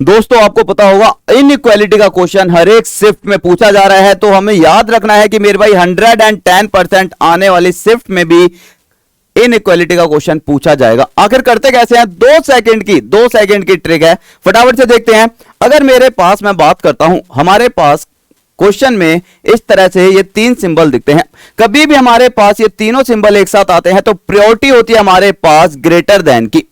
दोस्तों आपको पता होगा इनइक्वालिटी का क्वेश्चन हर एक शिफ्ट में पूछा जा रहा है, तो हमें याद रखना है कि मेरे भाई 110% आने वाली शिफ्ट में भी इनइक्वालिटी का क्वेश्चन पूछा जाएगा। आखिर करते कैसे हैं, 2 सेकंड की ट्रिक है, फटाफट से देखते हैं। अगर मेरे पास मैं बात करता हूं, हमारे पास क्वेश्चन में इस तरह से ये 3 सिंबल दिखते हैं। कभी भी हमारे पास ये तीनों सिंबल एक साथ आते हैं तो प्रायोरिटी होती है हमारे पास ग्रेटर देन की।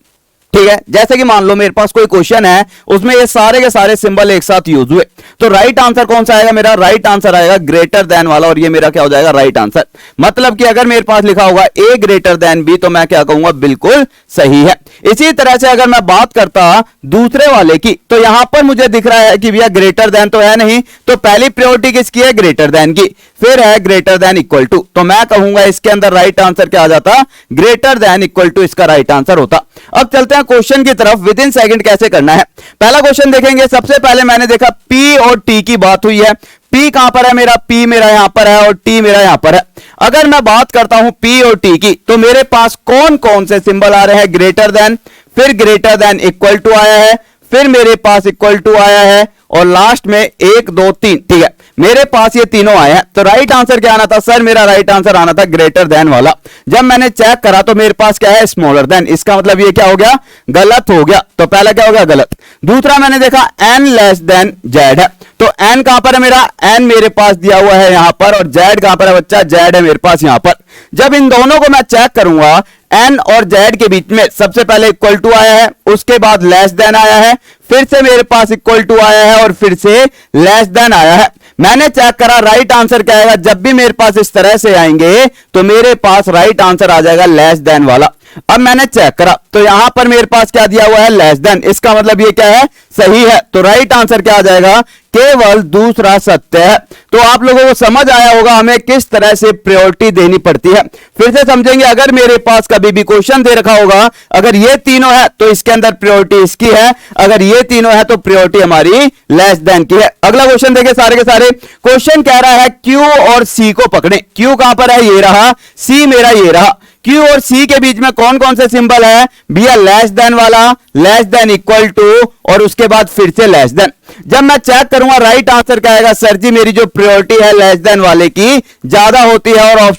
ठीक है, जैसे कि मान लो मेरे पास कोई क्वेश्चन है, उसमें ये सारे के सारे सिंबल एक साथ यूज हुए, तो राइट आंसर कौन सा आएगा, मेरा राइट आंसर आएगा ग्रेटर देन वाला, और ये मेरा क्या हो जाएगा, राइट आंसर। मतलब कि अगर मेरे पास लिखा होगा ए ग्रेटर देन बी, तो मैं क्या कहूंगा, बिल्कुल सही है। इसी तरह से अगर मैं बात करता दूसरे वाले की, तो यहां पर मुझे दिख रहा है कि भैया ग्रेटर देन तो है नहीं, तो पहली प्रायोरिटी किसकी है, ग्रेटर देन की, फिर है ग्रेटर देन इक्वल टू, तो मैं कहूंगा इसके अंदर राइट आंसर क्या आ जाता, ग्रेटर देन इक्वल टू इसका राइट आंसर होता। अब चलते हैं क्वेश्चन की तरफ, विद इन सेकंड कैसे करना है। पहला क्वेश्चन देखेंगे, सबसे पहले मैंने देखा P और T की बात हुई है। P कहां पर है मेरा, P मेरा यहां पर है और T मेरा यहां पर है। अगर मैं बात करता हूं P और T की, तो मेरे पास कौन कौन से सिंबल आ रहे हैं, ग्रेटर देन, फिर ग्रेटर देन इक्वल टू आया है, फिर मेरे पास इक्वल टू आया है, और लास्ट में 1 2 3। ठीक है, मेरे पास ये तीनों आए हैं, तो राइट आंसर क्या आना था सर, मेरा राइट आंसर आना था ग्रेटर देन वाला। जब मैंने चेक करा तो मेरे पास क्या है, स्मॉलर देन, इसका मतलब ये क्या हो गया, गलत हो गया, तो पहला क्या हो गया, गलत। दूसरा मैंने देखा n लेस देन z है, तो n कहां पर है मेरा, n मेरे पास दिया हुआ है यहां पर, और z कहां पर है बच्चा, z है मेरे पास यहां पर। जब इन दोनों को मैं चेक करूंगा, n और z के बीच में सबसे पहले इक्वल टू आया है, उसके बाद लेस देन आया है, फिर से मेरे पास इक्वल टू आया है, और फिर से लेस देन आया है। मैंने चेक करा राइट आंसर क्या आएगा, जब भी मेरे पास इस तरह से आएंगे तो मेरे पास राइट आंसर आ जाएगा लेस देन वाला। अब मैंने चेक करा तो यहां पर मेरे पास क्या दिया हुआ है, लेस देन, इसका मतलब ये क्या है, सही है, तो राइट आंसर क्या आ जाएगा, केवल दूसरा सत्य है। तो आप लोगों को समझ आया होगा हमें किस तरह से प्रायोरिटी देनी पड़ती है। फिर से समझेंगे, अगर मेरे पास कभी भी क्वेश्चन दे रखा होगा, अगर ये तीनों है तो इसके अंदर प्रायोरिटी इसकी है, अगर ये तीनों है तो प्रायोरिटी हमारी लेस देन की है। अगला क्वेश्चन देखिए, सारे के सारे क्वेश्चन कह रहा है Q और C को पकड़े। Q कहां पर है, ये रहा, C मेरा ये रहा। Q और C के बीच में कौन कौन से सिंबल है भैया, लेस देन वाला, लेस देन इक्वल टू, और उसके बाद फिर से लेस देन। जब मैं चेक करूंगा राइट आंसर क्या आएगा, सर जी मेरी जो प्रायोरिटी है लेस देन वाले की ज्यादा होती है, और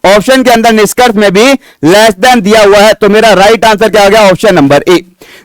ऑप्शन के अंदर निष्कर्ष में भी लेस देन दिया हुआ है, तो मेरा राइट आंसर क्या आ गया, ऑप्शन नंबर ए।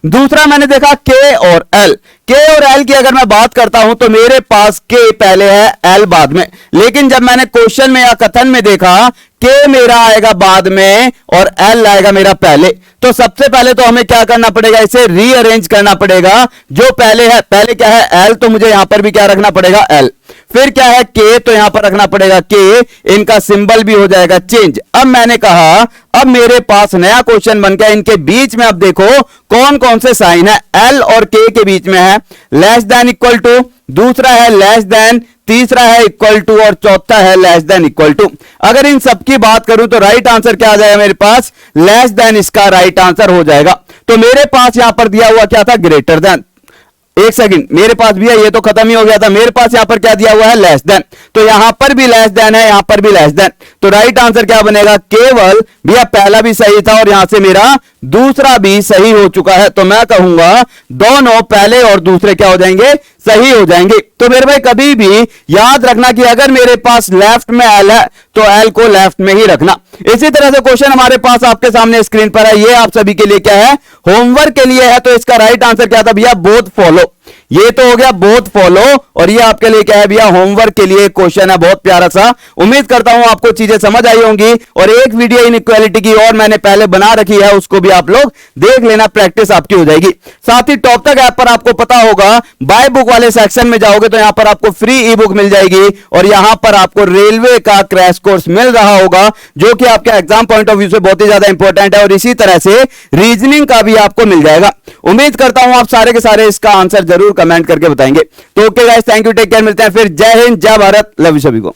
दूसरा मैंने देखा K और L। K और L की अगर मैं बात करता हूं तो मेरे पास K पहले है, L बाद में, लेकिन जब मैंने क्वेश्चन में या कथन में देखा K मेरा आएगा बाद में और L आएगा मेरा पहले, तो सबसे पहले तो हमें क्या करना पड़ेगा, इसे रीअरेंज करना पड़ेगा। जो पहले है, पहले क्या है L, तो मुझे यहां पर भी क्या रखना पड़ेगा, L। फिर क्या है K, तो यहां पर रखना पड़ेगा K, इनका सिंबल भी हो जाएगा चेंज। अब मैंने कहा अब मेरे पास नया क्वेश्चन बन गया, इनके बीच में अब देखो कौन कौन से साइन है, L और K के बीच में है लेस देन इक्वल टू, दूसरा है लेस देन, तीसरा है इक्वल टू, और चौथा है लेस देन इक्वल टू। अगर इन सब की बात करूं तो राइट आंसर क्या आ जाएगा मेरे पास, लेस देन इसका राइट आंसर हो जाएगा। तो मेरे पास यहां पर दिया हुआ क्या था, ग्रेटर देन। एक सेकंड, मेरे पास भी है, ये तो खत्म ही हो गया था, मेरे पास यहां पर क्या दिया हुआ है, लेस देन, तो यहां पर भी लेस देन है, यहां पर भी लेस देन, तो राइट आंसर क्या बनेगा, केवल भैया पहला भी सही था और यहां से मेरा दूसरा भी सही हो चुका है, तो मैं कहूंगा दोनों पहले और दूसरे क्या हो जाएंगे, सही हो जाएंगे। तो मेरे भाई कभी भी याद रखना कि अगर मेरे पास लेफ्ट में L है तो L को लेफ्ट में ही रखना। इसी तरह से क्वेश्चन हमारे पास आपके सामने स्क्रीन पर है, ये आप सभी के लिए क्या है, होमवर्क के लिए है, तो इसका राइट आंसर क्या था भैया, बोथ फॉलो। ये तो हो गया बोथ फॉलो, और ये आपके लिए क्या है भैया, होमवर्क के लिए क्वेश्चन है, बहुत प्यारा सा। उम्मीद करता हूं आपको चीजें समझ आई होंगी, और एक वीडियो इनइक्वालिटी की और मैंने पहले बना रखी है, उसको भी आप लोग देख लेना, प्रैक्टिस आपकी हो जाएगी। साथ ही टॉप तक ऐप पर आपको पता होगा, बाय बुक वाले सेक्शन में जाओगे तो यहां पर आपको फ्री ई बुक मिल जाएगी, और यहां पर आपको रेलवे का क्रैश कोर्स मिल रहा होगा, जो कि आपके एग्जाम पॉइंट ऑफ व्यू से बहुत ही ज्यादा इंपॉर्टेंट है, और इसी तरह से रीजनिंग का भी आपको मिल जाएगा। उम्मीद करता हूं आप सारे के सारे इसका आंसर जरूर कमेंट करके बताएंगे। तो okay guys, thank you, take care, मिलते हैं फिर। जय हिंद, जय भारत, लव यू सभी को।